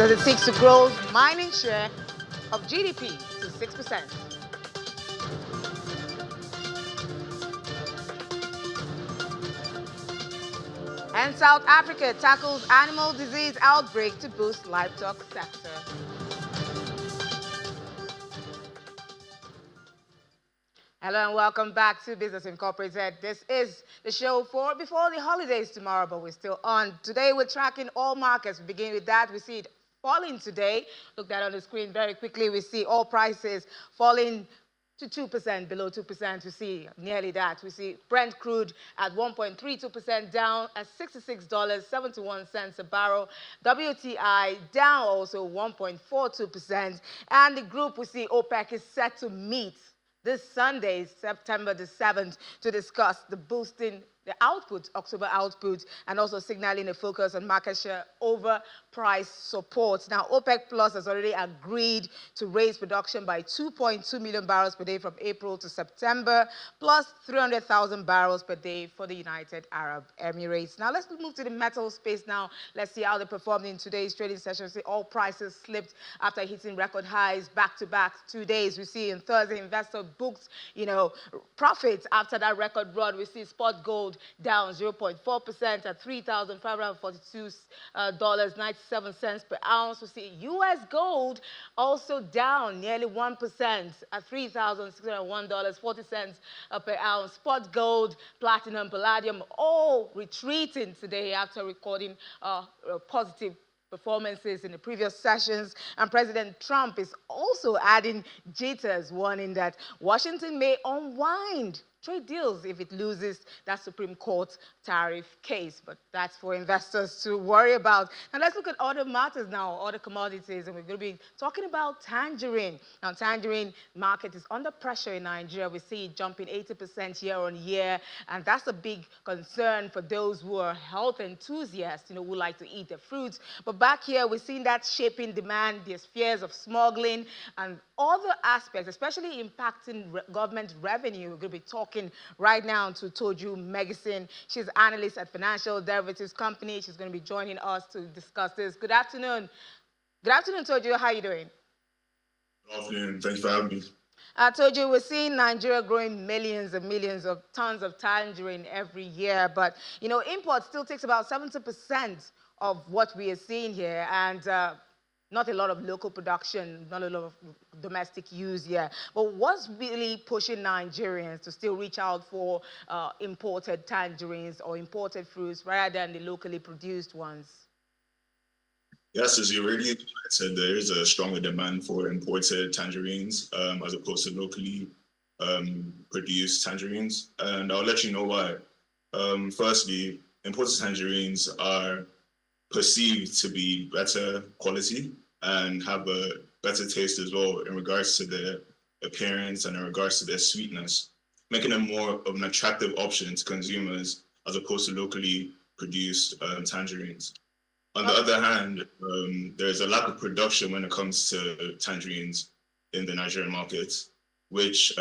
as it seeks to grow mining share of GDP to 6%. And South Africa tackles animal disease outbreak to boost livestock sector. Hello and welcome back to Business Incorporated. This is the show for before the holidays tomorrow, but we're still on. Today we're tracking all markets. We begin with that. We see it falling today. Look that on the screen very quickly. We see all prices falling to 2%, below 2%. We see nearly that. We see Brent crude at 1.32% down at $66.71 a barrel. WTI down also 1.42%. And the group we see OPEC is set to meet this Sunday, September the 7th, to discuss the boosting the output, October output, and also signaling a focus on market share over price support. Now, OPEC Plus has already agreed to raise production by 2.2 million barrels per day from April to September, plus 300,000 barrels per day for the United Arab Emirates. Now, let's move to the metal space now. Let's see how they performed in today's trading session. See, all prices slipped after hitting record highs back-to-back 2 days. We see in Thursday, investor booked, profits after that record run. We see spot gold down 0.4% at $3,542.97 per ounce. We see U.S. gold also down nearly 1% at $3,601.40 per ounce. Spot gold, platinum, palladium all retreating today after recording positive performances in the previous sessions. And President Trump is also adding jitters, warning that Washington may unwind trade deals if it loses that Supreme Court tariff case. But that's for investors to worry about. Now let's look at other matters now, other commodities, and we're going to be talking about tangerine. Now, tangerine market is under pressure in Nigeria. We see it jumping 80% year on year, and that's a big concern for those who are health enthusiasts, who like to eat the fruits. But back here, we're seeing that shaping demand. There's fears of smuggling and other aspects, especially impacting government revenue. We're going to be talking right now to Toju Megison. She's an analyst at Financial Derivatives Company. She's going to be joining us to discuss this. Good afternoon. Good afternoon, Toju. How are you doing? Good afternoon. Thanks for having me. Toju, we're seeing Nigeria growing millions and millions of tons of tangerine every year, but import still takes about 70% of what we are seeing here, and not a lot of local production, not a lot of domestic use here. But what's really pushing Nigerians to still reach out for imported tangerines or imported fruits rather than the locally produced ones? Yes, as you already said, there is a stronger demand for imported tangerines as opposed to locally produced tangerines. And I'll let you know why. Firstly, imported tangerines are perceived to be better quality and have a better taste as well in regards to their appearance and in regards to their sweetness, making them more of an attractive option to consumers as opposed to locally produced tangerines. On the other hand, there's a lack of production when it comes to tangerines in the Nigerian market, which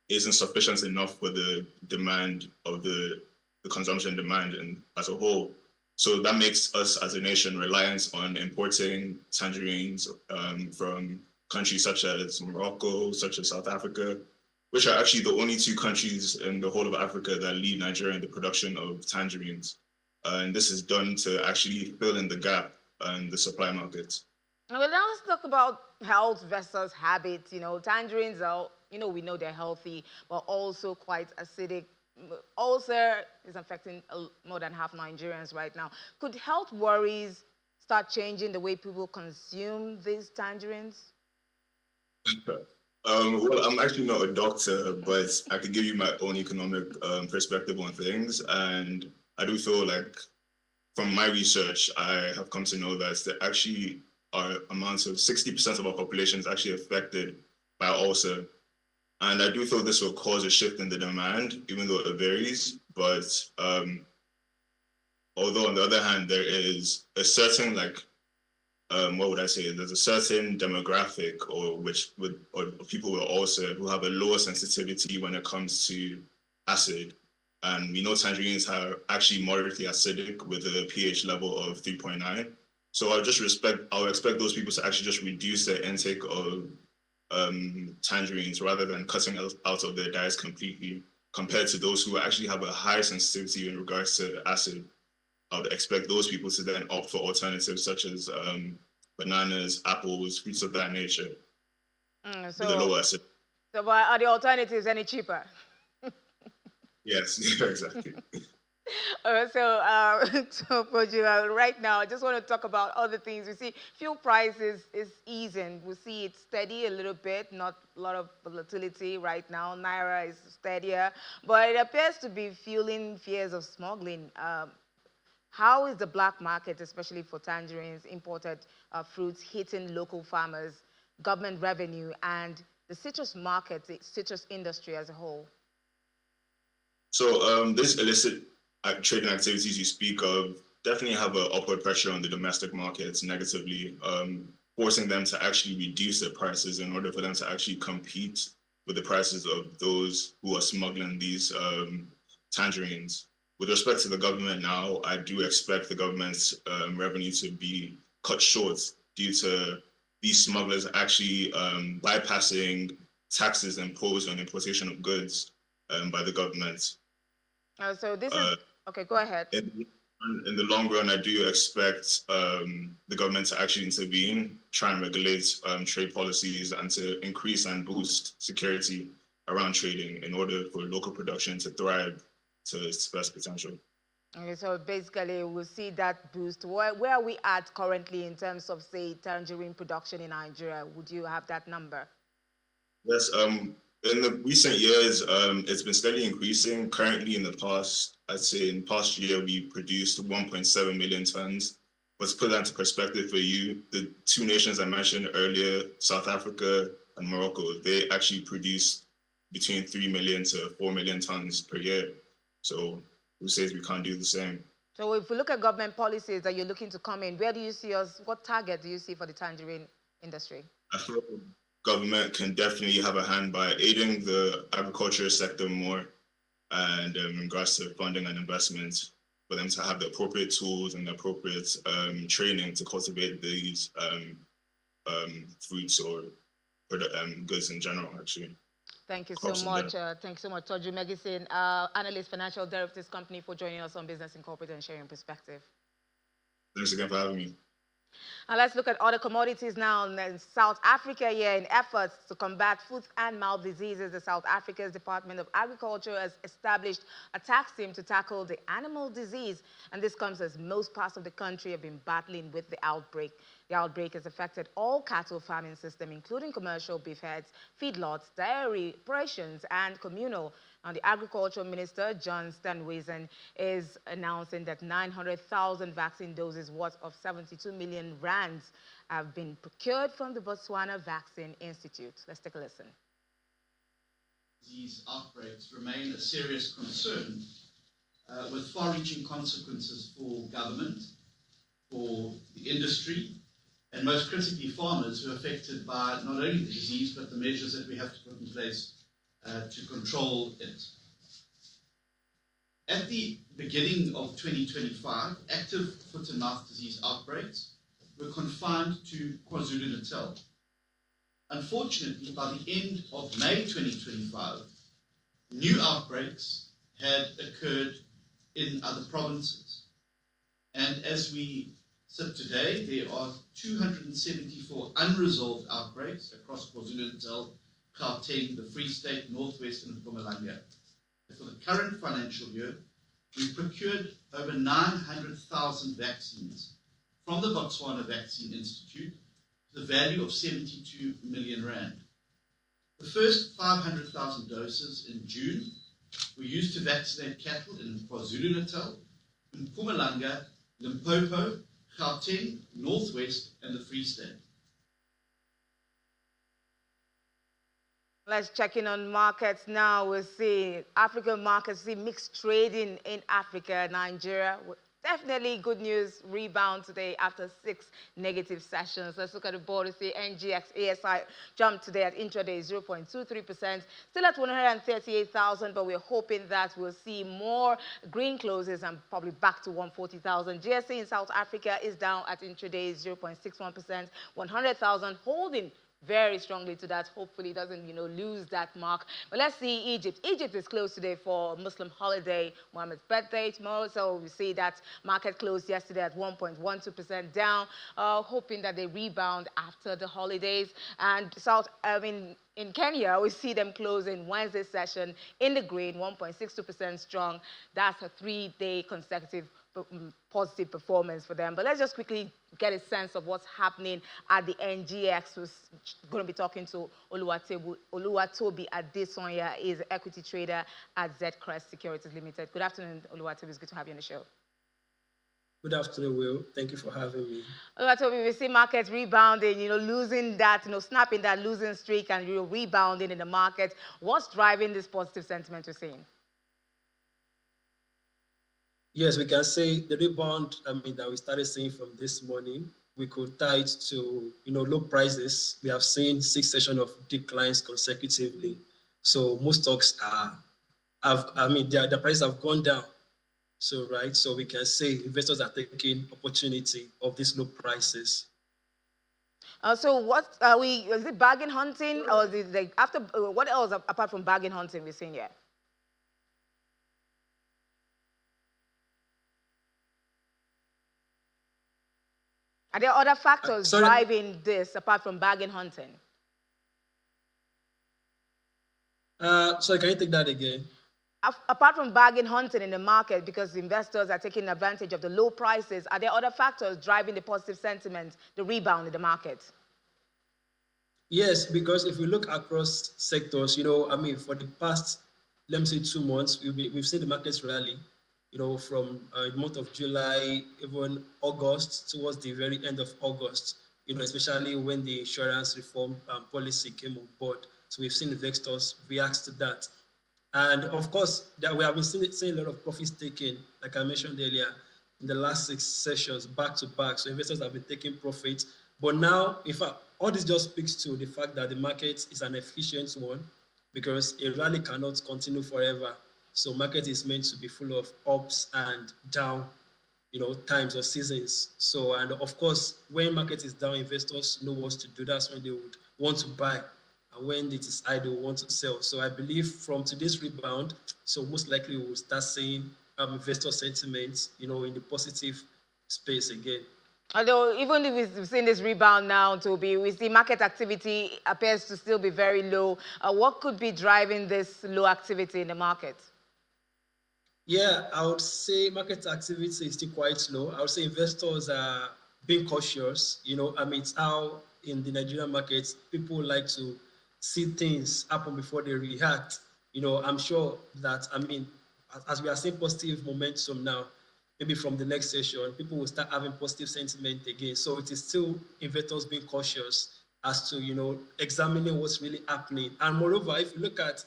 isn't sufficient enough for the demand of the consumption demand and as a whole. So that makes us as a nation reliant on importing tangerines from countries such as Morocco, such as South Africa, which are actually the only two countries in the whole of Africa that lead Nigeria in the production of tangerines. And this is done to actually fill in the gap in the supply market. Well, now let's talk about health versus habits. Tangerines are, we know they're healthy, but also quite acidic. Ulcer is affecting more than half Nigerians right now. Could health worries start changing the way people consume these tangerines? Well, I'm actually not a doctor, but I can give you my own economic perspective on things. And I do feel like from my research, I have come to know that there actually are amounts of 60% of our population is actually affected by ulcer. And I do feel this will cause a shift in the demand, even though it varies. But although on the other hand, there is a certain what would I say? There's a certain demographic or people with ulcer who have a lower sensitivity when it comes to acid. And we know tangerines are actually moderately acidic with a pH level of 3.9. So I'll expect those people to actually just reduce their intake of tangerines rather than cutting out of their diets completely, compared to those who actually have a high sensitivity in regards to acid. I would expect those people to then opt for alternatives such as bananas, apples, fruits of that nature with a lower acid. So are the alternatives any cheaper? Yes, exactly. So Poju, right now, I just want to talk about other things. We see fuel prices is easing. We see it steady a little bit, not a lot of volatility right now. Naira is steadier, but it appears to be fueling fears of smuggling. How is the black market, especially for tangerines, imported fruits, hitting local farmers, government revenue, and the citrus market, the citrus industry as a whole? So this illicit trading activities you speak of definitely have an upward pressure on the domestic markets negatively, forcing them to actually reduce their prices in order for them to actually compete with the prices of those who are smuggling these tangerines. With respect to the government now, I do expect the government's revenue to be cut short due to these smugglers actually bypassing taxes imposed on importation of goods by the government. So this is Uh, okay. Go ahead. in the long run, I do expect the government to actually intervene, try and regulate trade policies, and to increase and boost security around trading in order for local production to thrive to its best potential. Okay, so basically, we'll see that boost. Where are we at currently in terms of, say, tangerine production in Nigeria? Would you have that number? Yes, in the recent years, it's been steadily increasing. Currently, in the past, I'd say in past year, we produced 1.7 million tons. But to put that into perspective for you, the two nations I mentioned earlier, South Africa and Morocco, they actually produce between 3 million to 4 million tons per year. So who says we can't do the same? So if we look at government policies that you're looking to come in, where do you see us? What target do you see for the tangerine industry? I feel government can definitely have a hand by aiding the agriculture sector more and in regards to funding and investment for them to have the appropriate tools and the appropriate training to cultivate these fruits or goods in general, actually. Thank you so Crops in general. much. Thanks so much, Toju Megison, analyst, financial derivatives company, for joining us on Business Incorporated and sharing perspective. Thanks again for having me. And let's look at other commodities now. In South Africa, here, in efforts to combat foot and mouth diseases, the South Africa's Department of Agriculture has established a task team to tackle the animal disease. And this comes as most parts of the country have been battling with the outbreak. The outbreak has affected all cattle farming systems, including commercial beef heads, feedlots, dairy operations, and communal. And the Agriculture Minister, John Steenhuisen, is announcing that 900,000 vaccine doses worth of 72 million rands have been procured from the Botswana Vaccine Institute. Let's take a listen. These outbreaks remain a serious concern with far-reaching consequences for government, for the industry, and most critically farmers who are affected by not only the disease but the measures that we have to put in place to control it. At the beginning of 2025, active foot and mouth disease outbreaks were confined to KwaZulu-Natal. Unfortunately, by the end of May 2025, new outbreaks had occurred in other provinces. And as we sit today, there are 274 unresolved outbreaks across KwaZulu-Natal, Gauteng, the Free State, Northwest, and Mpumalanga. For the current financial year, we procured over 900,000 vaccines from the Botswana Vaccine Institute to the value of 72 million rand. The first 500,000 doses in June were used to vaccinate cattle in KwaZulu-Natal, Mpumalanga, Limpopo, Gauteng, Northwest, and the Free State. Let's check in on markets now. We see African markets see mixed trading in Africa, Nigeria. definitely good news rebound today after 6 negative sessions. Let's look at the board to see NGX ASI jumped today at intraday 0.23%, still at 138,000, but we're hoping that we'll see more green closes and probably back to 140,000. GSA in South Africa is down at intraday 0.61%, 100,000, holding very strongly to that. Hopefully it doesn't, lose that mark. But let's see Egypt. Egypt is closed today for Muslim holiday, Muhammad's birthday tomorrow. So we see that market closed yesterday at 1.12% down, hoping that they rebound after the holidays. And in Kenya, we see them closing Wednesday session in the green, 1.62% strong. That's a 3-day consecutive positive performance for them. But let's just quickly get a sense of what's happening at the NGX. We're going to be talking to Oluwatobi Adesonya. He's an equity trader at Zcrest Securities Limited. Good afternoon, Oluwatobi. It's good to have you on the show. Good afternoon, Will. Thank you for having me. Oluwatobi, we see markets rebounding, losing that, snapping that losing streak and rebounding in the market. What's driving this positive sentiment we're seeing? Yes, we can say the rebound, that we started seeing from this morning, we could tie it to, low prices. We have seen 6 sessions of declines consecutively. So most stocks the prices have gone down. So, right, so we can say investors are taking opportunity of these low prices. So what are we, is it bargain hunting or is it what else apart from bargain hunting we're seeing here? Are there other factors driving this apart from bargain hunting? Sorry, can you take that again? Apart from bargain hunting in the market, because investors are taking advantage of the low prices, are there other factors driving the positive sentiment, the rebound in the market? Yes, because if we look across sectors, for the past, let me say 2 months, we've seen the markets rally, from the month of July, even August, towards the very end of August, especially when the insurance reform policy came on board. So we've seen investors react to that. And of course, we have been seeing a lot of profits taken, like I mentioned earlier, in the last 6 sessions, back to back. So investors have been taking profits. But now, in fact, all this just speaks to the fact that the market is an efficient one because a rally cannot continue forever. So market is meant to be full of ups and down, times or seasons. So, and of course, when market is down, investors know what to do. That's when they would want to buy. And when it is idle, want to sell. So I believe from today's rebound, so most likely we will start seeing investor sentiments, in the positive space again. Although even if we've seen this rebound now, Toby, we see market activity appears to still be very low. What could be driving this low activity in the market? Yeah, I would say market activity is still quite low. I would say investors are being cautious. It's how in the Nigerian market, people like to see things happen before they react. I'm sure that, as we are seeing positive momentum now, maybe from the next session, people will start having positive sentiment again. So it is still investors being cautious as to, examining what's really happening. And moreover, if you look at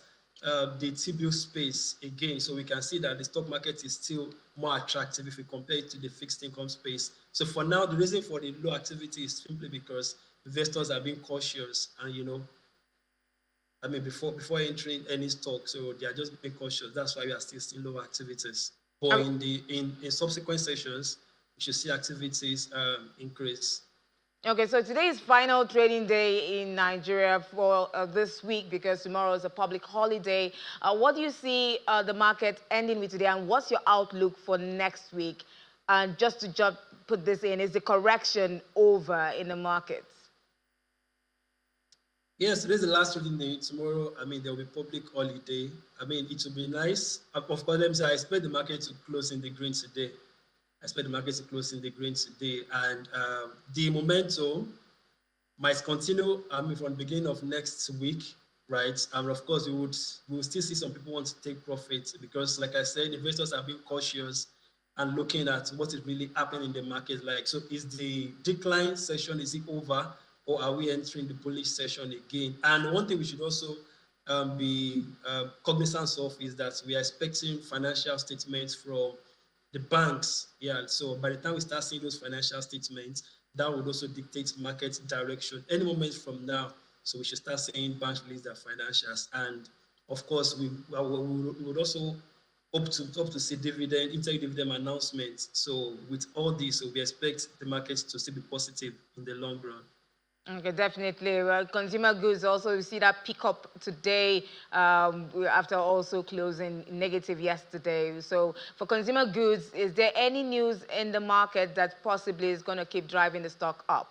the T-bill space again, so we can see that the stock market is still more attractive if we compare it to the fixed income space. So for now, the reason for the low activity is simply because investors are being cautious and, before entering any stock, so they are just being cautious. That's why we are still seeing low activities. But in subsequent sessions, we should see activities increase. Okay, so today is final trading day in Nigeria for this week because tomorrow is a public holiday. What do you see the market ending with today, and what's your outlook for next week? And just to put this in, is the correction over in the markets? Yes, today's the last trading day. Tomorrow, there will be public holiday. It will be nice. Of course, let me say, I expect the market to close in the green today. And the momentum might continue from the beginning of next week, right? And of course, we will still see some people want to take profits because, like I said, investors are being cautious and looking at what is really happening in the market. Like, so is the decline session, is it over, or are we entering the bullish session again? And one thing we should also be cognizant of is that we are expecting financial statements from the banks. Yeah, so by the time we start seeing those financial statements, that would also dictate market direction any moment from now. So we should start seeing banks release their financials, and of course we would also hope to see dividend, interim dividend announcements. So with all this, so we expect the markets to still be positive in the long run. Okay, definitely. Well, consumer goods also, we see that pick up today after also closing negative yesterday. So for consumer goods, is there any news in the market that possibly is going to keep driving the stock up?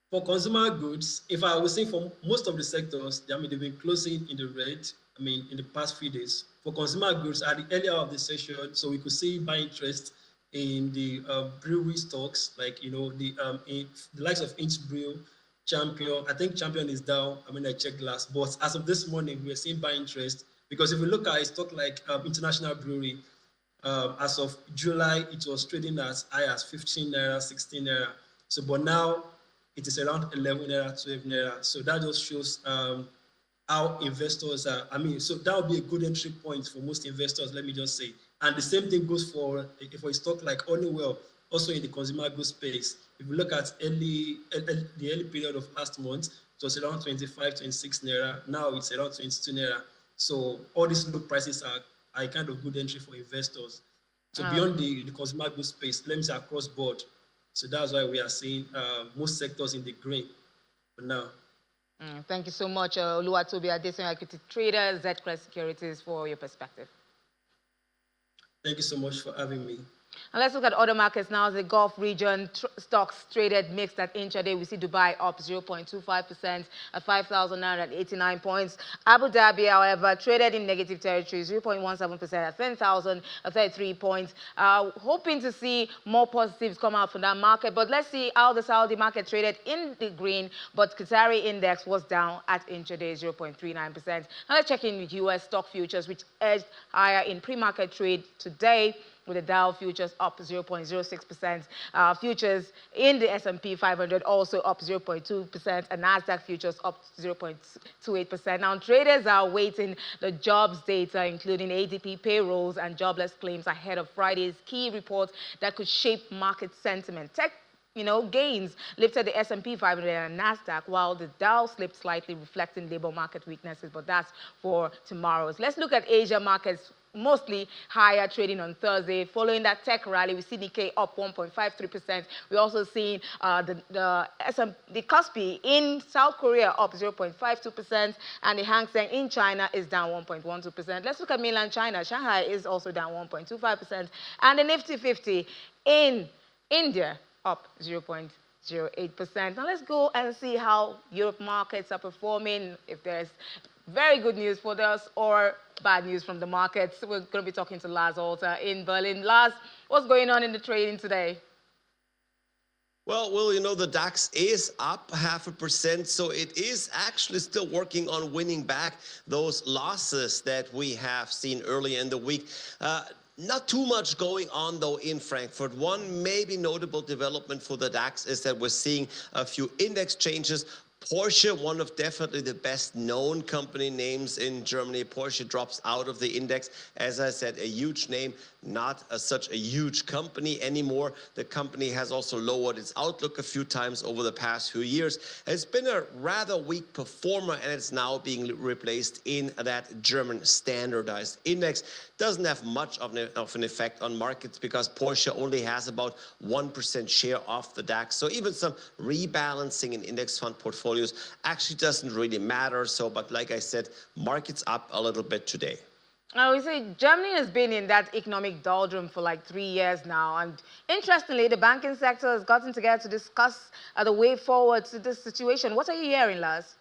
For consumer goods, if I was saying for most of the sectors, I mean, they've been closing in the red, I mean, in the past few days. For consumer goods, at the earlier of the session, so we could see buy interest in the brewery stocks, like, the likes of Inch Brew, Champion. I think Champion is down. I mean, I checked last. But as of this morning, we are seeing buy interest because if we look at a stock like International Brewery, as of July, it was trading as high as 15 naira, 16 naira. So, but now it is around 11 naira, 12 naira. So that just shows how investors are. I mean, so that would be a good entry point for most investors, let me just say. And the same thing goes for a stock like Honeywell, also in the consumer goods space. If you look at the early period of last month, it was around 25, 26 naira. Now it's around 22 naira. So all these low prices are a kind of good entry for investors. So beyond the consumer goods space, let me say across board. So that's why we are seeing most sectors in the green for now. Thank you so much, Oluwatobi Adeson, equity trader, Zcrest Securities, for your perspective. Thank you so much for having me. And let's look at other markets now. The Gulf region stocks traded mixed at intraday. We see Dubai up 0.25% at 5,989 points. Abu Dhabi, however, traded in negative territory, 0.17% at 10,033 points. Hoping to see more positives come out from that market. But let's see how the Saudi market traded in the green. But Qatari index was down at intraday, 0.39%. Now let's check in with U.S. stock futures, which edged higher in pre-market trade today, with the Dow futures up 0.06%. Futures in the S&P 500 also up 0.2%, and NASDAQ futures up 0.28%. Now, traders are awaiting the jobs data, including ADP payrolls and jobless claims ahead of Friday's key report that could shape market sentiment. Tech gains lifted the S&P 500 and NASDAQ, while the Dow slipped slightly, reflecting labor market weaknesses, but that's for tomorrow's. Let's look at Asia markets. Mostly higher trading on Thursday. Following that tech rally, we see Nikkei up 1.53%. We're also seeing the Kospi in South Korea up 0.52%, and the Hang Seng in China is down 1.12%. Let's look at mainland China. Shanghai is also down 1.25%, and the Nifty 50 in India up 0.08%. Now let's go and see how Europe markets are performing, if there's very good news for us or bad news from the markets. We're going to be talking to Lars Alter in Berlin. Lars, what's going on in the trading today? Well, Will, the DAX is up 0.5%, so it is actually still working on winning back those losses that we have seen earlier in the week. Not too much going on, though, in Frankfurt. One maybe notable development for the DAX is that we're seeing a few index changes. Porsche, one of definitely the best known company names in Germany. Porsche drops out of the index. As I said, a huge name, not such a huge company anymore. The company has also lowered its outlook a few times over the past few years. It's been a rather weak performer, and it's now being replaced in that German standardized index. Doesn't have much of an effect on markets because Porsche only has about 1% share of the DAX. So even some rebalancing in index fund portfolios actually doesn't really matter. But like I said, markets up a little bit today. We see Germany has been in that economic doldrum for like 3 years now. And interestingly, the banking sector has gotten together to discuss the way forward to this situation. What are you hearing, Lars?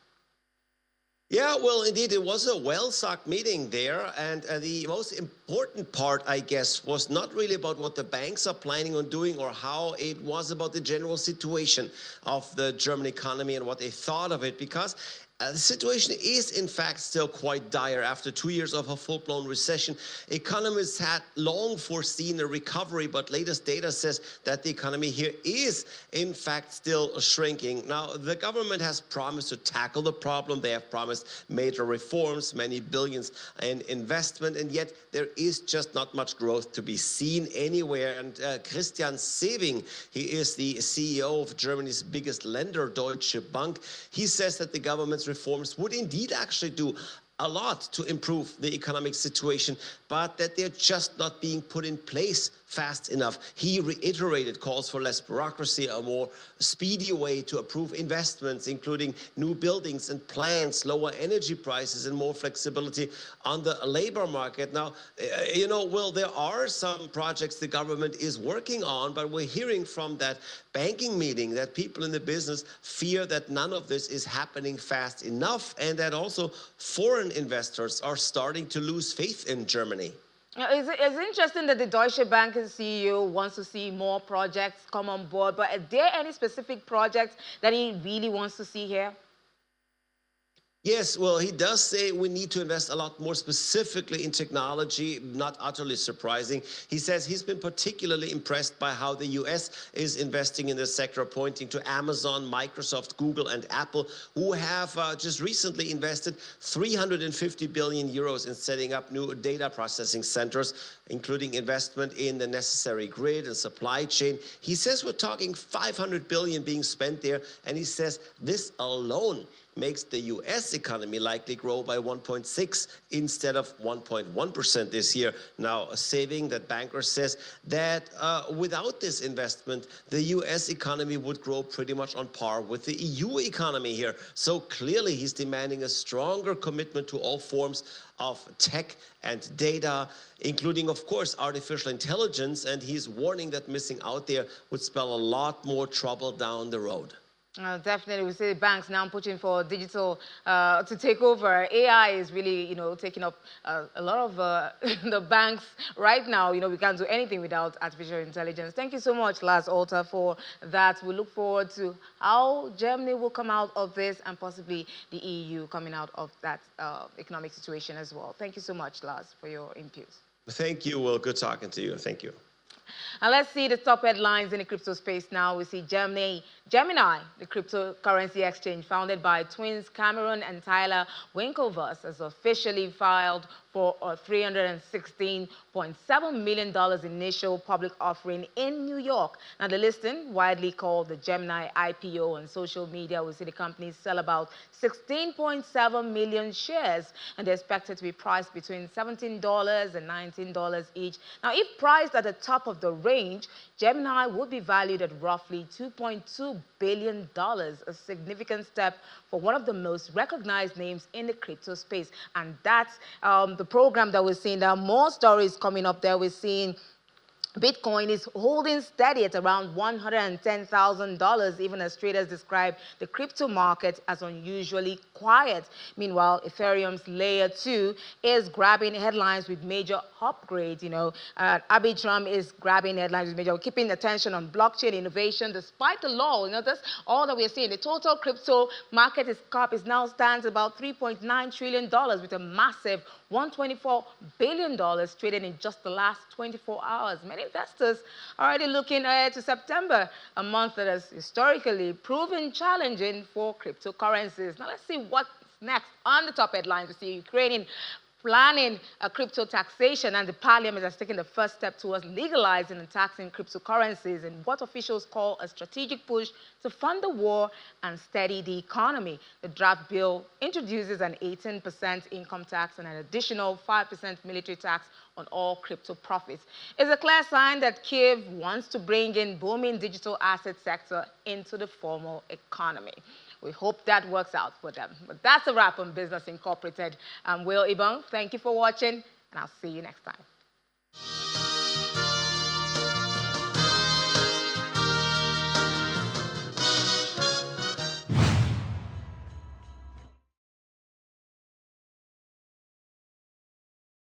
Yeah, well, indeed, it was a well-sucked meeting there. And the most important part, I guess, was not really about what the banks are planning on doing or how. It was about the general situation of the German economy and what they thought of it. Because The situation is, in fact, still quite dire. After 2 years of a full-blown recession, economists had long foreseen a recovery, but latest data says that the economy here is, in fact, still shrinking. Now, the government has promised to tackle the problem. They have promised major reforms, many billions in investment, and yet there is just not much growth to be seen anywhere. And Christian Sewing, he is the CEO of Germany's biggest lender, Deutsche Bank. He says that the government's reforms would indeed actually do a lot to improve the economic situation, but that they're just not being put in place fast enough. He reiterated calls for less bureaucracy, a more speedy way to approve investments, including new buildings and plants, lower energy prices, and more flexibility on the labor market. Now, Will, there are some projects the government is working on, but we're hearing from that banking meeting that people in the business fear that none of this is happening fast enough, and that also foreign investors are starting to lose faith in Germany. It's interesting that the Deutsche Bank CEO wants to see more projects come on board, but are there any specific projects that he really wants to see here? Yes, well, he does say we need to invest a lot more specifically in technology, not utterly surprising. He says he's been particularly impressed by how the US is investing in this sector, pointing to Amazon, Microsoft, Google, and Apple, who have just recently invested 350 billion euros in setting up new data processing centers, including investment in the necessary grid and supply chain. He says we're talking 500 billion being spent there, and he says this alone makes the US economy likely grow by 1.6 instead of 1.1% this year. Now, a saving that banker says that without this investment, the US economy would grow pretty much on par with the EU economy here. So clearly he's demanding a stronger commitment to all forms of tech and data, including, of course, artificial intelligence. And he's warning that missing out there would spell a lot more trouble down the road. Definitely, we see banks now pushing for digital to take over. AI is really, taking up a lot of the banks right now. We can't do anything without artificial intelligence. Thank you so much, Lars Alter, for that. We look forward to how Germany will come out of this and possibly the EU coming out of that economic situation as well. Thank you so much, Lars, for your input. Thank you, Will. Good talking to you. Thank you. And let's see the top headlines in the crypto space now. We see Gemini, the cryptocurrency exchange founded by twins Cameron and Tyler Winklevoss, has officially filed for a $316.7 million initial public offering in New York. Now, the listing, widely called the Gemini IPO on social media, we see the company sell about 16.7 million shares, and they're expected to be priced between $17 and $19 each. Now, if priced at the top of the range, Gemini would be valued at roughly $2.2 billion, a significant step for one of the most recognized names in the crypto space. And that's the program that we're seeing. There are more stories coming up there. We're seeing Bitcoin is holding steady at around $110,000, even as traders describe the crypto market as unusually quiet. Meanwhile, Ethereum's layer 2 is grabbing headlines with major upgrades. Arbitrum is grabbing headlines with major, keeping attention on blockchain innovation despite the law. That's all that we're seeing. The total crypto market cap is now stands about $3.9 trillion with a massive $124 billion traded in just the last 24 hours. Many investors are already looking ahead to September, a month that has historically proven challenging for cryptocurrencies. Now let's see what's next on the top headlines. We see Ukraine planning a crypto taxation, and the parliament has taken the first step towards legalizing and taxing cryptocurrencies in what officials call a strategic push to fund the war and steady the economy. The draft bill introduces an 18% income tax and an additional 5% military tax on all crypto profits. It's a clear sign that Kyiv wants to bring in booming digital asset sector into the formal economy. We hope that works out for them. But that's a wrap on Business Incorporated. I'm Will Ibong. Thank you for watching, and I'll see you next time.